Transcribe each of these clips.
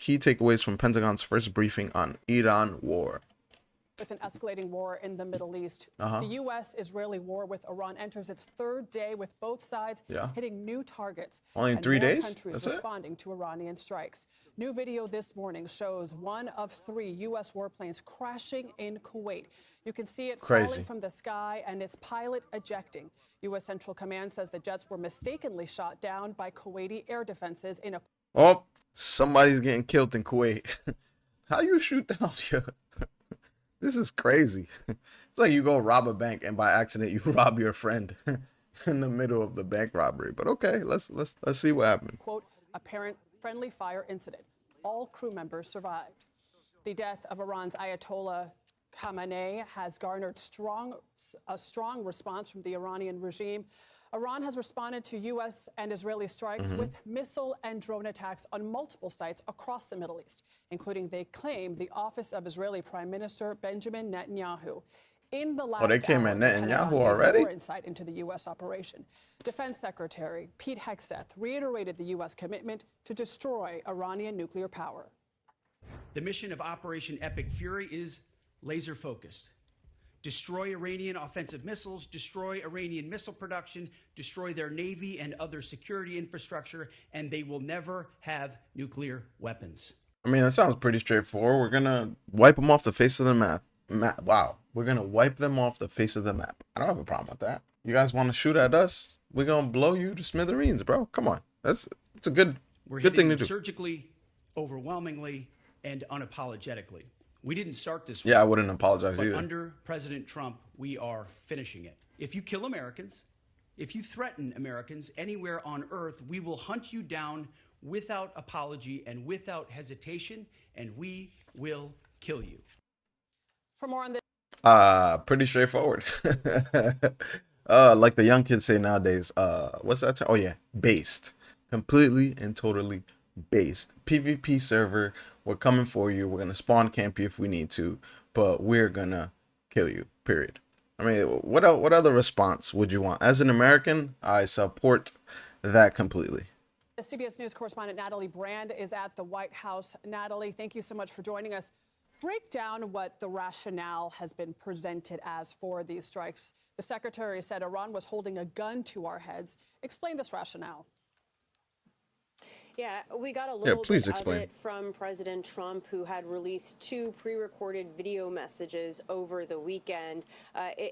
key takeaways from Pentagon's first briefing on Iran war. With an escalating war in the Middle East, the U.S.-Israeli war with Iran enters its third day with both sides hitting new targets. Only in 3 days? Countries responding to Iranian strikes. New video this morning shows one of 3 U.S. warplanes crashing in Kuwait. You can see it falling from the sky and its pilot ejecting. U.S. Central Command says the jets were mistakenly shot down by Kuwaiti air defenses in a... Oh, somebody's getting killed in Kuwait. How you shoot down your... This is crazy. It's like you go rob a bank and by accident you rob your friend in the middle of the bank robbery. But okay, let's see what happened. Quote, apparent friendly fire incident. All crew members survived. The death of Iran's Ayatollah Khamenei has garnered a strong response from the Iranian regime. Iran has responded to U.S. and Israeli strikes with missile and drone attacks on multiple sites across the Middle East, including, they claim, the office of Israeli Prime Minister Benjamin Netanyahu. In the last they came hour, at the Netanyahu Pentagon gave already? more insight into the U.S. operation. Defense Secretary Pete Hegseth reiterated the U.S. commitment to destroy Iranian nuclear power. The mission of Operation Epic Fury is laser-focused. Destroy Iranian offensive missiles, destroy Iranian missile production, destroy their navy and other security infrastructure, and they will never have nuclear weapons. I mean, that sounds pretty straightforward. We're going to wipe them off the face of the map. Wow. We're going to wipe them off the face of the map. I don't have a problem with that. You guys want to shoot at us? We're going to blow you to smithereens, bro. Come on. It's a good thing to do. Surgically, overwhelmingly, and unapologetically. We didn't start this war. Yeah, I wouldn't apologize either. Under President Trump, we are finishing it. If you kill Americans, if you threaten Americans anywhere on earth, we will hunt you down without apology and without hesitation, and we will kill you. For more on this, pretty straightforward. Like the young kids say nowadays, what's that term? Oh yeah, based. Completely and totally based. PvP server, we're coming for you. We're gonna spawn camp you if we need to, but we're gonna kill you, period. I mean, what other response would you want? As an American, I support that completely. CBS News correspondent Natalie Brand is at the White House. Natalie, thank you so much for joining us. Break down what the rationale has been presented as for these strikes. The secretary said Iran was holding a gun to our heads. Explain this rationale. Yeah, we got a little bit of it from President Trump, who had released 2 pre-recorded video messages over the weekend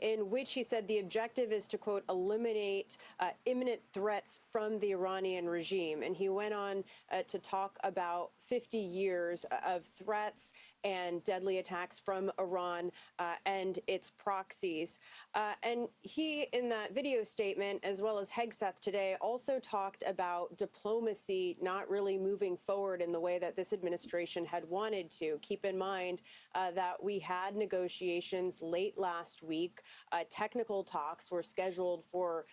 in which he said the objective is to, quote, eliminate imminent threats from the Iranian regime. And he went on to talk about 50 years of threats and deadly attacks from Iran and its proxies. And he, in that video statement, as well as Hegseth today, also talked about diplomacy not really moving forward in the way that this administration had wanted to. Keep in mind that we had negotiations late last week. Technical talks were scheduled for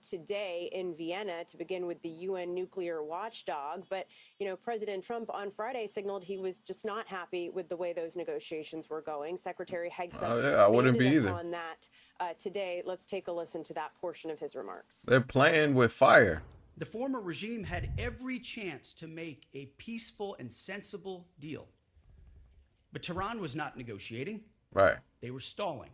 today in Vienna to begin with the UN nuclear watchdog. But, you know, President Trump on Friday signaled he was just not happy with the way those negotiations were going. Secretary Hegseth expanded upon that today. Let's take a listen to that portion of his remarks. They're playing with fire. The former regime had every chance to make a peaceful and sensible deal. But Tehran was not negotiating. Right. They were stalling,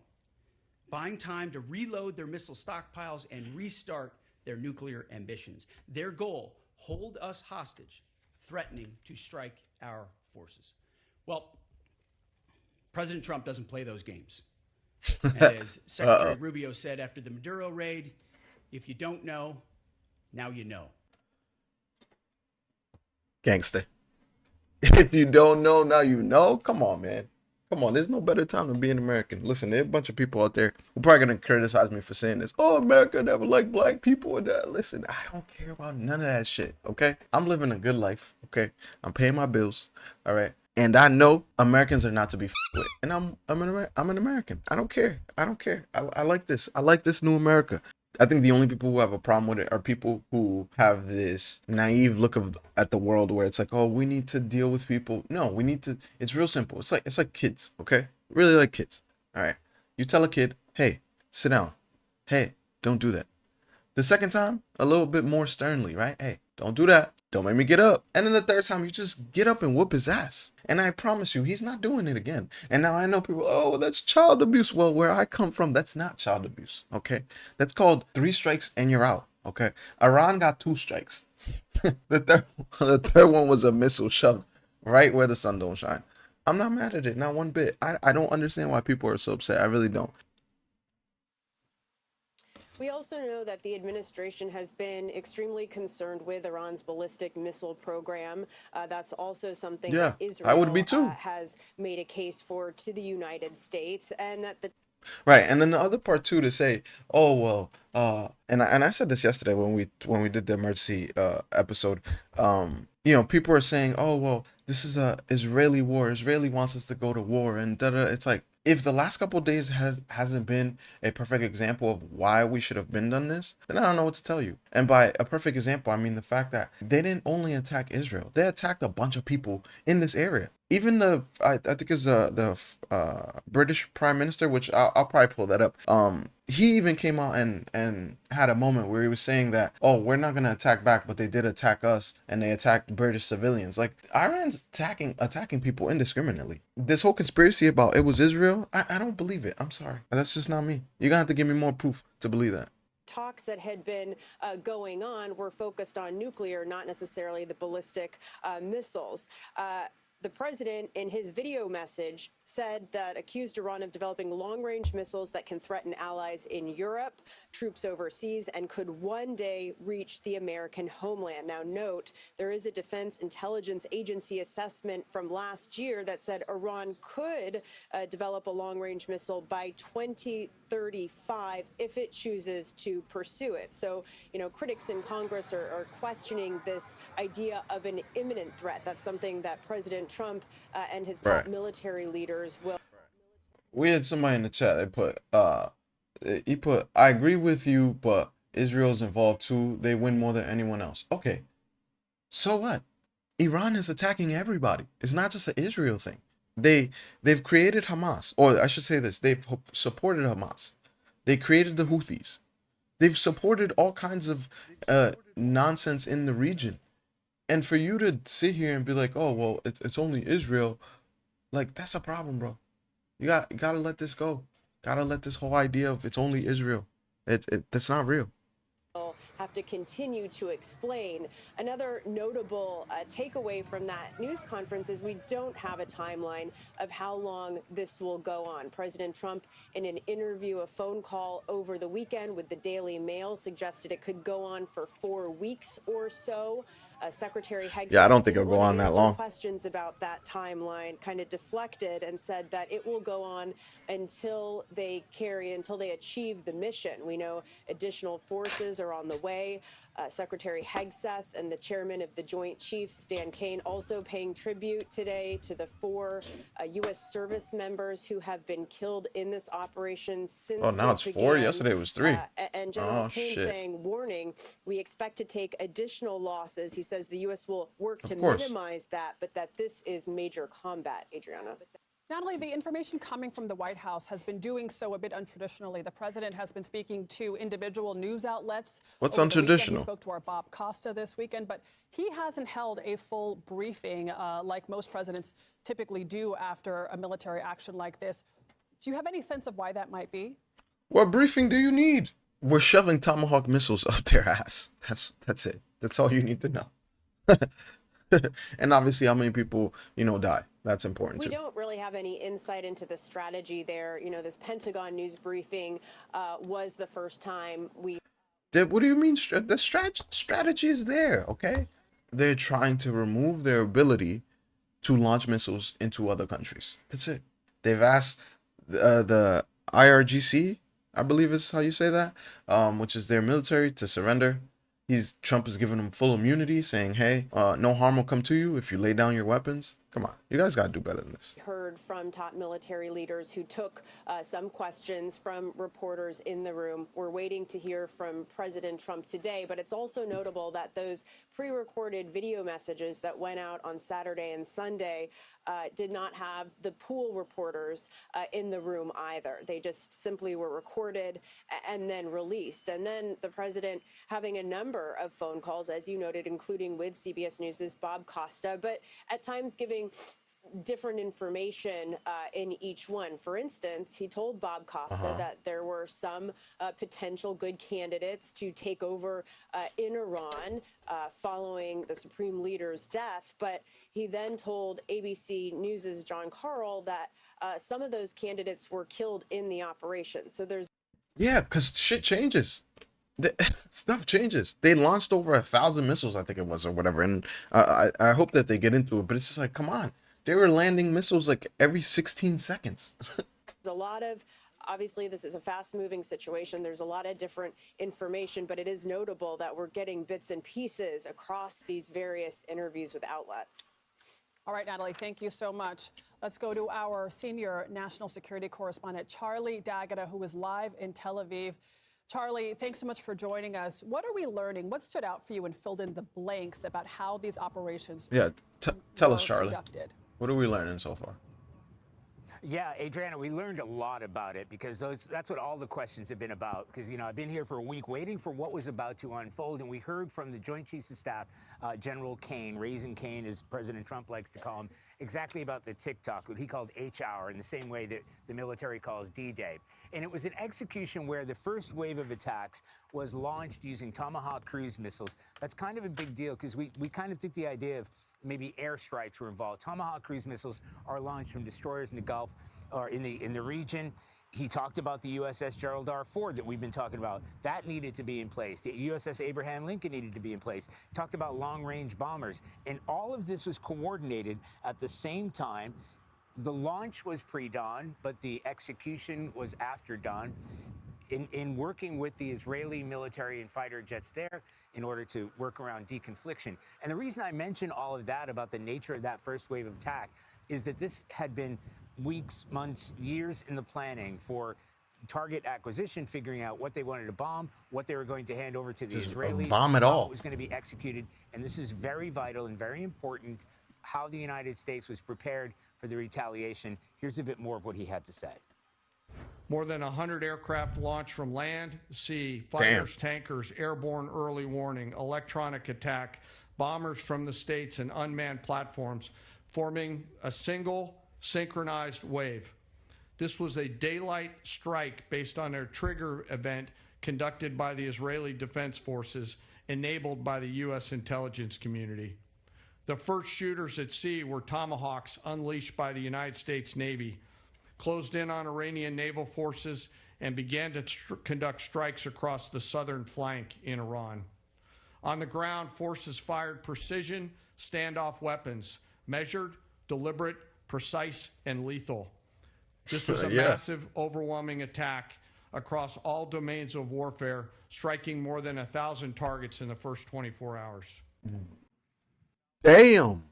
buying time to reload their missile stockpiles and restart their nuclear ambitions. Their goal, hold us hostage, threatening to strike our forces. Well, President Trump doesn't play those games. And as Secretary Rubio said after the Maduro raid, if you don't know, now you know. Gangster. If you don't know, now you know. Come on, man. Come on. There's no better time to be an American. Listen, there are a bunch of people out there who are probably going to criticize me for saying this. Oh, America never liked black people or that. Listen, I don't care about none of that shit, okay? I'm living a good life, okay? I'm paying my bills, all right? And I know Americans are not to be with. And I'm an American. I don't care. I don't care. I like this. I like this new America. I think the only people who have a problem with it are people who have this naive look at the world where it's like, oh, we need to deal with people. No, we need to. It's real simple. It's like kids, okay? Really like kids. All right. You tell a kid, hey, sit down. Hey, don't do that. The second time, a little bit more sternly, right? Hey, don't do that. don't make me get up. And then the third time, you just get up and whoop his ass. And I promise you, he's not doing it again. And now I know people, oh, that's child abuse. Well, where I come from, that's not child abuse, okay? That's called 3 strikes and you're out, okay? Iran got 2 strikes. the third one was a missile shoved right where the sun don't shine. I'm not mad at it, not one bit. I don't understand why people are so upset. I really don't. We also know that the administration has been extremely concerned with Iran's ballistic missile program. That's also something that Israel I would be too. Has made a case for to the United States, and that the right. And then the other part too, to say, oh well, and I said this yesterday when we did the emergency episode. You know, people are saying, oh well, this is a Israeli war. Israeli wants us to go to war, and da da. It's like, if the last couple of days hasn't been a perfect example of why we should have been done this, then I don't know what to tell you. And by a perfect example, I mean the fact that they didn't only attack Israel; they attacked a bunch of people in this area. Even I think it's the British Prime Minister, which I'll probably pull that up. He even came out and had a moment where he was saying that, oh, we're not gonna attack back, but they did attack us, and they attacked British civilians. Like, Iran's attacking people indiscriminately. This whole conspiracy about it was Israel, I don't believe it. I'm sorry, that's just not me. You're gonna have to give me more proof to believe that. Talks that had been going on were focused on nuclear, not necessarily the ballistic missiles. The president, in his video message, said that accused Iran of developing long-range missiles that can threaten allies in Europe, troops overseas, and could one day reach the American homeland. Now, note, there is a Defense Intelligence Agency assessment from last year that said Iran could develop a long-range missile by 2035 if it chooses to pursue it. So, you know, critics in Congress are questioning this idea of an imminent threat. That's something that President Trump and his top military leaders will. We had somebody in the chat. He put, I agree with you, but Israel's involved too. They win more than anyone else. Okay, so what? Iran is attacking everybody. It's not just an Israel thing. They've created Hamas, or I should say this: they've supported Hamas. They created the Houthis. They've supported all kinds of nonsense in the region. And for you to sit here and be like, oh, well, it's only Israel, like, that's a problem, bro. You gotta let this go. Gotta let this whole idea of it's only Israel. That's not real. Have to continue to explain. Another notable takeaway from that news conference is we don't have a timeline of how long this will go on. President Trump, in an interview, a phone call over the weekend with the Daily Mail, suggested it could go on for 4 weeks or so. Secretary Hegseth, I don't think it'll go on that long. Questions about that timeline, kind of deflected and said that it will go on until they achieve the mission. We know additional forces are on the way. Secretary Hegseth and the chairman of the Joint Chiefs, Dan Kane, also paying tribute today to the 4 U.S. service members who have been killed in this operation since. Oh, now it's 4. Yesterday it was 3. And General Kane saying, warning, we expect to take additional losses. He says the U.S. will work to minimize that, but that this is major combat. Adriana. Natalie, the information coming from the White House has been doing so a bit untraditionally. The president has been speaking to individual news outlets. What's untraditional? He spoke to our Bob Costa this weekend, but he hasn't held a full briefing like most presidents typically do after a military action like this. Do you have any sense of why that might be? What briefing do you need? We're shoving Tomahawk missiles up their ass. That's it. That's all you need to know. And obviously how many people, die. That's important too. We don't really have any insight into the strategy there. This Pentagon news briefing was the first time we. What do you mean? The strategy is there, okay? They're trying to remove their ability to launch missiles into other countries. That's it. They've asked the IRGC, I believe is how you say that, which is their military, to surrender. Trump is giving them full immunity, saying, hey, no harm will come to you if you lay down your weapons. Come on, you guys got to do better than this. Heard from top military leaders who took some questions from reporters in the room. We're waiting to hear from President Trump today, but it's also notable that those pre-recorded video messages that went out on Saturday and Sunday did not have the pool reporters in the room either. They just simply were recorded and then released. And then the president having a number of phone calls, as you noted, including with CBS News' Bob Costa, but at times giving different information in each one. For instance, he told Bob Costa that there were some potential good candidates to take over in Iran following the supreme leader's death, but he then told ABC News' John Carl that some of those candidates were killed in the operation. So there's because shit changes. Stuff changes. They launched over 1,000 missiles, I think it was, or whatever, and I hope that they get into it, but it's just like, come on. They were landing missiles like every 16 seconds. a lot of, obviously, this is a fast-moving situation. There's a lot of different information, but it is notable that we're getting bits and pieces across these various interviews with outlets. All right, Natalie, thank you so much. Let's go to our senior national security correspondent, Charlie D'Agata, who is live in Tel Aviv. Charlie, thanks so much for joining us. What are we learning? What stood out for you and filled in the blanks about how these operations tell us, Charlie. Conducted? What are we learning so far? Yeah, Adriana, we learned a lot about it because that's what all the questions have been about. Because, you know, I've been here for a week waiting for what was about to unfold. And we heard from the Joint Chiefs of Staff, General Kane, Raisin Kane, as President Trump likes to call him, exactly about the TikTok, what he called H-hour, in the same way that the military calls D-Day. And it was an execution where the first wave of attacks was launched using Tomahawk cruise missiles. That's kind of a big deal because we kind of think the idea of maybe airstrikes were involved. Tomahawk cruise missiles are launched from destroyers in the Gulf or in the region. He talked about the USS Gerald R. Ford that we've been talking about. That needed to be in place. The USS Abraham Lincoln needed to be in place. He talked about long-range bombers. And all of this was coordinated at the same time. The launch was pre-dawn, but the execution was after dawn. In working with the Israeli military and fighter jets there in order to work around deconfliction. And the reason I mention all of that about the nature of that first wave of attack is that this had been weeks, months, years in the planning for target acquisition, figuring out what they wanted to bomb, what they were going to hand over to the Israelis, bomb it all. how it was going to be executed. And this is very vital and very important, how the United States was prepared for the retaliation. Here's a bit more of what he had to say. More than 100 aircraft launched from land, sea, fighters, tankers, airborne early warning, electronic attack, bombers from the states, and unmanned platforms, forming a single synchronized wave. This was a daylight strike based on a trigger event conducted by the Israeli Defense Forces, enabled by the U.S. intelligence community. The first shooters at sea were Tomahawks unleashed by the United States Navy, closed in on Iranian naval forces, and began to conduct strikes across the southern flank in Iran. On the ground, forces fired precision standoff weapons, measured, deliberate, precise, and lethal. This was a massive, overwhelming attack across all domains of warfare, striking more than 1,000 targets in the first 24 hours. Damn.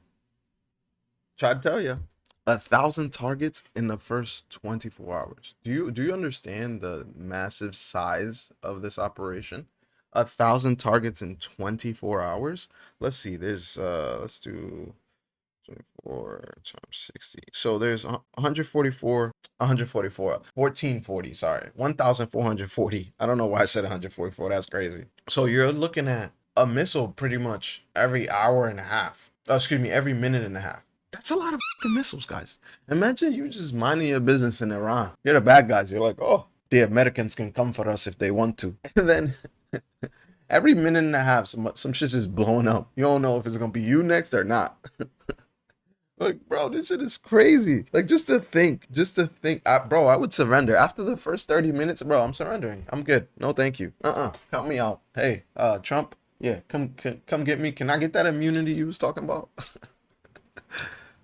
Try to tell you. 1,000 targets in the first 24 hours. Do you understand the massive size of this operation? 1,000 targets in 24 hours. Let's see. There's let's do 24 times 60. So there's 1440. Sorry, 1,440. I don't know why I said 144. That's crazy. So you're looking at a missile pretty much every hour and a half. Oh, excuse me, every minute and a half. That's a lot of fucking missiles, guys. Imagine you just minding your business in Iran. You're the bad guys. You're like, oh, the Americans can come for us if they want to. And then every minute and a half, some shit's just blowing up. You don't know if it's going to be you next or not. Like, bro, this shit is crazy. Like, just to think. Bro, I would surrender. After the first 30 minutes, bro, I'm surrendering. I'm good. No, thank you. Count me out. Hey, Trump, yeah, come get me. Can I get that immunity you was talking about?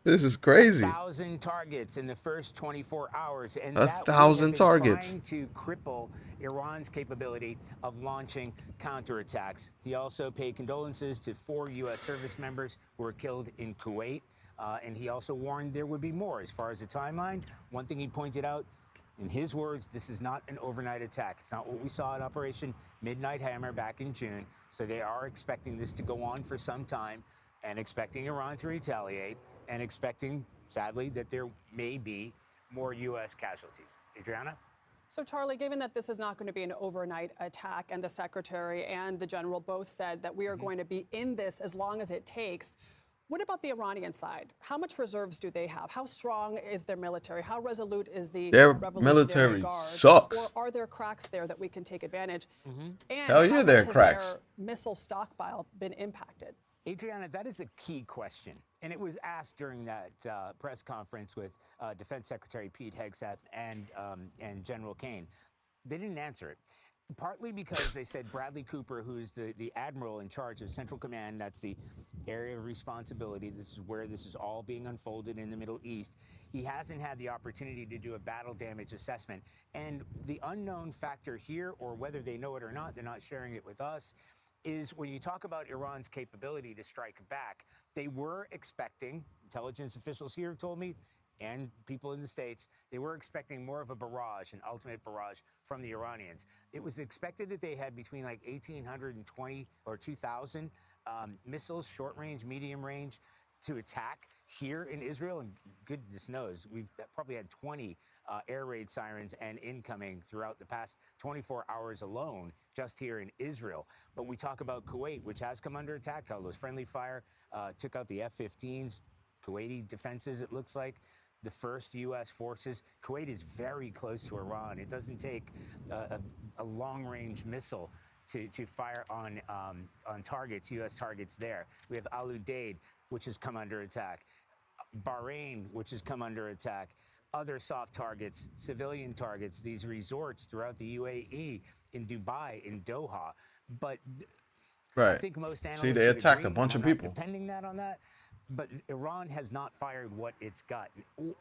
This is crazy. 1,000 targets in the first 24 hours. And 1,000 targets. Trying to cripple Iran's capability of launching counterattacks. He also paid condolences to 4 U.S. service members who were killed in Kuwait. And he also warned there would be more. As far as the timeline, one thing he pointed out, in his words, this is not an overnight attack. It's not what we saw at Operation Midnight Hammer back in June. So they are expecting this to go on for some time and expecting Iran to retaliate and expecting, sadly, that there may be more U.S. casualties. Adriana? So, Charlie, given that this is not going to be an overnight attack, and the Secretary and the General both said that we are going to be in this as long as it takes, what about the Iranian side? How much reserves do they have? How strong is their military? How resolute is the Their Revolutionary military Guard? sucks. Or are there cracks there that we can take advantage? And Hell yeah, how there are much has cracks. their missile stockpile been impacted? Adriana, that is a key question. And it was asked during that press conference with Defense Secretary Pete Hegseth and General Kane. They didn't answer it. Partly because they said Bradley Cooper, who's the admiral in charge of Central Command, that's the area of responsibility, this is where this is all being unfolded in the Middle East, he hasn't had the opportunity to do a battle damage assessment. And the unknown factor here, or whether they know it or not, they're not sharing it with us, is when you talk about Iran's capability to strike back, they were expecting, intelligence officials here told me, and people in the States, they were expecting more of a barrage, an ultimate barrage from the Iranians. It was expected that they had between like 1,820 or 2,000 missiles, short range, medium range, to attack here in Israel. And goodness knows, we've probably had 20 air raid sirens and incoming throughout the past 24 hours alone, just here in Israel. But we talk about Kuwait, which has come under attack. All those friendly fire took out the F-15s, Kuwaiti defenses, it looks like. The first U.S. forces. Kuwait is very close to Iran. It doesn't take a long-range missile to fire on targets, U.S. targets there. We have Al Udeid, which has come under attack. Bahrain, which has come under attack. Other soft targets, civilian targets, these resorts throughout the UAE, in Dubai, in Doha. But Right. I think most analysts See, they would attacked agree, a bunch and of I'm not people. depending that on that. But Iran has not fired what it's got,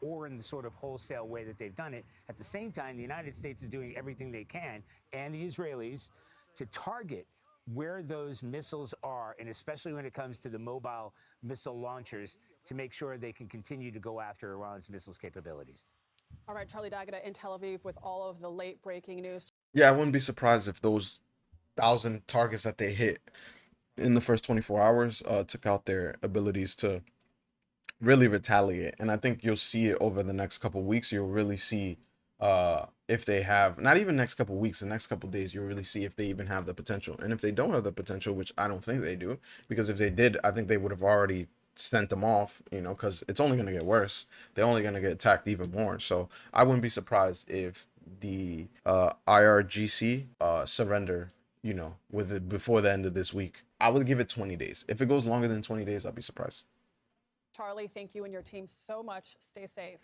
or in the sort of wholesale way that they've done it. At the same time, the United States is doing everything they can, and the Israelis, to target where those missiles are, and especially when it comes to the mobile missile launchers, to make sure they can continue to go after Iran's missiles capabilities. All right, Charlie D'Agata in Tel Aviv with all of the late breaking news. Yeah, I wouldn't be surprised if those 1,000 targets that they hit in the first 24 hours took out their abilities to really retaliate. And I think you'll see it over the next couple weeks. You'll really see if they have, not even next couple weeks, the next couple days, you'll really see if they even have the potential. And if they don't have the potential, which I don't think they do, because if they did, I think they would have already sent them off, you know, because it's only going to get worse. They're only going to get attacked even more. So I wouldn't be surprised if the IRGC surrender, you know, with it before the end of this week. I would give it 20 days. If it goes longer than 20 days, I'll be surprised. Charlie, thank you and your team so much. Stay safe.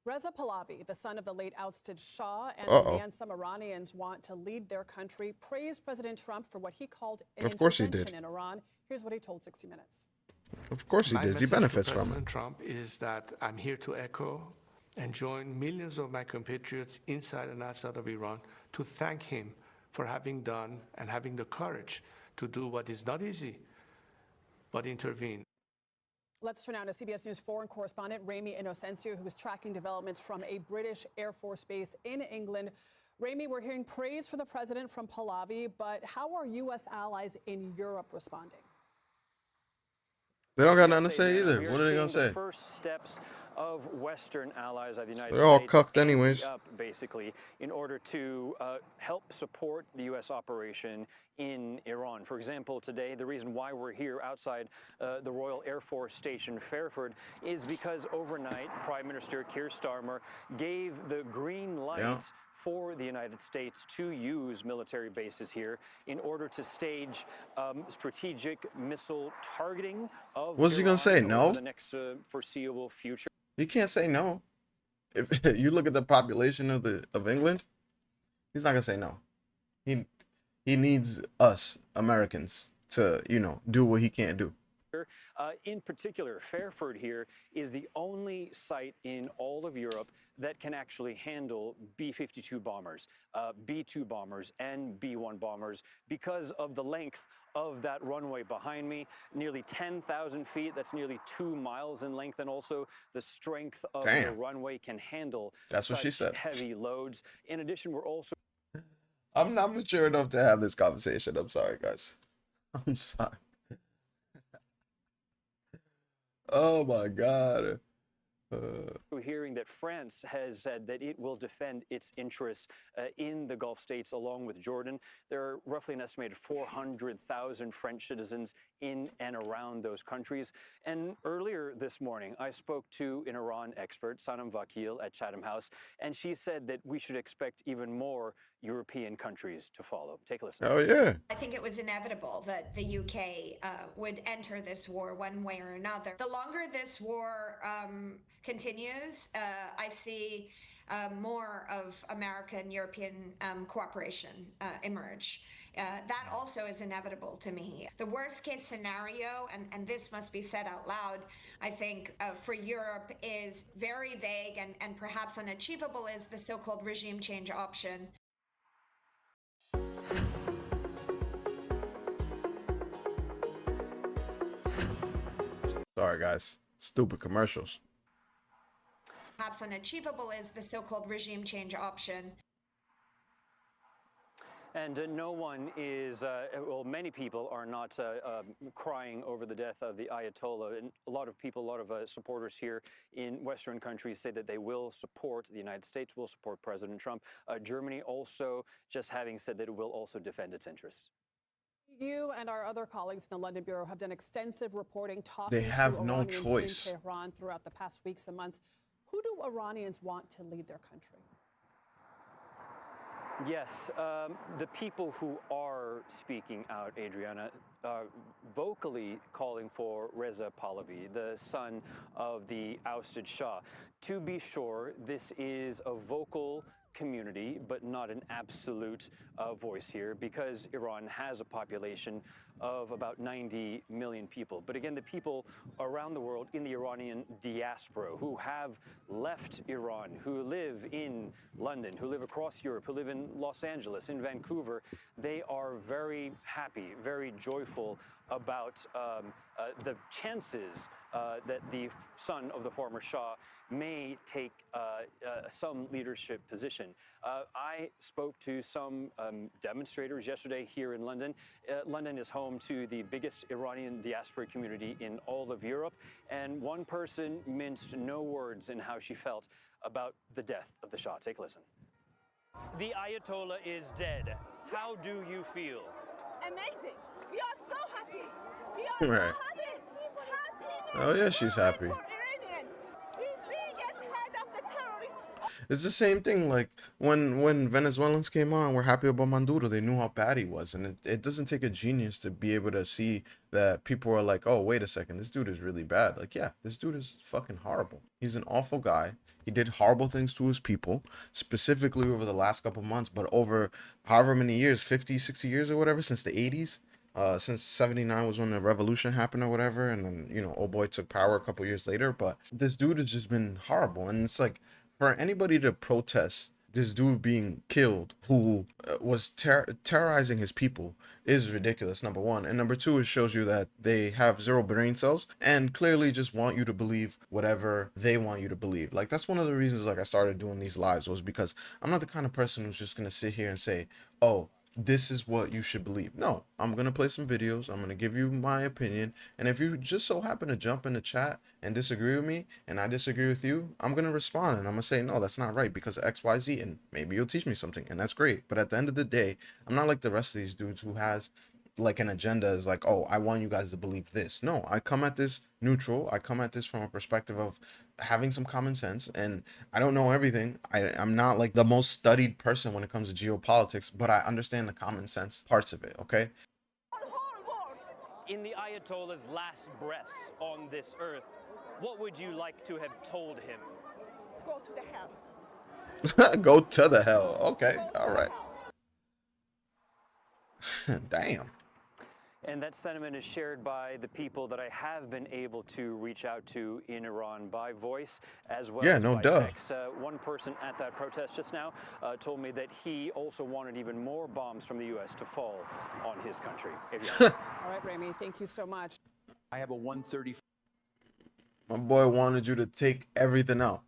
Reza Pahlavi, the son of the late ousted Shah, and the man some Iranians want to lead their country, praised President Trump for what he called an intervention in Iran. Here's what he told 60 Minutes. Of course he did. He benefits from it. President Trump is that I'm here to echo and join millions of my compatriots inside and outside of Iran to thank him for having done and having the courage to do what is not easy, but intervene. Let's turn now to CBS News foreign correspondent Ramy Inocencio, who is tracking developments from a British Air Force base in England. Ramy, we're hearing praise for the president from Pahlavi, but how are U.S. allies in Europe responding? They don't got nothing to say either. What are they going to say? The first steps of Western allies of the United They're all States cucked anyways. up, basically, in order to help support the U.S. operation in Iran. For example, today, the reason why we're here outside the Royal Air Force Station Fairford is because overnight, Prime Minister Keir Starmer gave the green light for the United States to use military bases here in order to stage strategic missile targeting of What's he gonna say? Iran No? over the next foreseeable future. He can't say no. If you look at the population of England, he's not gonna say no. He needs us Americans to, you know, do what he can't do. In particular, Fairford here is the only site in all of Europe that can actually handle B-52 bombers, B-2 bombers, and B-1 bombers because of the length of that runway behind me, nearly 10,000 feet. That's nearly 2 miles in length, and also the strength of the runway can handle That's what she said. Heavy loads. In addition, we're also... I'm not mature enough to have this conversation. I'm sorry, guys. I'm sorry. Oh my God. We're hearing that France has said that it will defend its interests in the Gulf states along with Jordan. There are roughly an estimated 400,000 French citizens in and around those countries. And earlier this morning, I spoke to an Iran expert, Sanam Vakil, at Chatham House, and she said that we should expect even more European countries to follow. Take a listen. Oh, yeah. I think it was inevitable that the UK would enter this war one way or another. The longer this war continues, I see more of American European cooperation emerge. That also is inevitable to me. The worst case scenario, and this must be said out loud, I think for Europe is very vague and perhaps unachievable, is the so-called regime change option. Sorry, guys. Stupid commercials. Perhaps unachievable is the so-called regime change option. And no one is, well, many people are not crying over the death of the Ayatollah. And a lot of people, a lot of supporters here in Western countries say that they will support, the United States will support President Trump. Germany also just having said that it will also defend its interests. You and our other colleagues in the London Bureau have done extensive reporting, talking They have to no Iranians choice. in Tehran throughout the past weeks and months. Who do Iranians want to lead their country? Yes, the people who are speaking out, Adriana, vocally calling for Reza Pahlavi, the son of the ousted Shah. To be sure, this is a vocal community, but not an absolute voice here, because Iran has a population of about 90 million people. But again, the people around the world in the Iranian diaspora who have left Iran, who live in London, who live across Europe, who live in Los Angeles, in Vancouver, they are very happy, very joyful about the chances that the son of the former Shah may take some leadership position. I spoke to some demonstrators yesterday here in London. London is home to the biggest Iranian diaspora community in all of Europe, and one person minced no words in how she felt about the death of the Shah. Take a listen. The Ayatollah is dead. How do you feel? Amazing. We are so happy. We are Right. so happy. Happiness. Oh, yeah, she's happy. For Iranian. He's biggest head of the terrorists. It's the same thing like when Venezuelans came on, we're happy about Maduro. They knew how bad he was. And it doesn't take a genius to be able to see that people are like, oh, wait a second, this dude is really bad. Like, yeah, this dude is fucking horrible. He's an awful guy. He did horrible things to his people, specifically over the last couple months, but over however many years, 50, 60 years or whatever, since the 80s. Since 79 was when the revolution happened or whatever, and then, you know, old boy took power a couple years later. But this dude has just been horrible, and it's like, for anybody to protest this dude being killed who was terrorizing his people is ridiculous, number one. And number two, it shows you that they have zero brain cells and clearly just want you to believe whatever they want you to believe. Like, that's one of the reasons, like, I started doing these lives, was because I'm not the kind of person who's just gonna sit here and say, oh, this is what you should believe. No, I'm going to play some videos. I'm going to give you my opinion. And if you just so happen to jump in the chat and disagree with me and I disagree with you, I'm going to respond and I'm going to say, no, that's not right because of X, Y, Z. And maybe you'll teach me something. And that's great. But at the end of the day, I'm not like the rest of these dudes who has like an agenda is like, oh, I want you guys to believe this. No, I come at this neutral. I come at this from a perspective of having some common sense, and I don't know everything. I'm not like the most studied person when it comes to geopolitics, but I understand the common sense parts of it, okay? In the Ayatollah's last breaths on this earth, what would you like to have told him? Go to the hell. Go to the hell. Okay, all right. Damn. And that sentiment is shared by the people that I have been able to reach out to in Iran by voice as well as by text. One person at that protest just now told me that he also wanted even more bombs from the U.S. to fall on his country. All right, Rami, thank you so much. I have a 130. My boy wanted you to take everything out.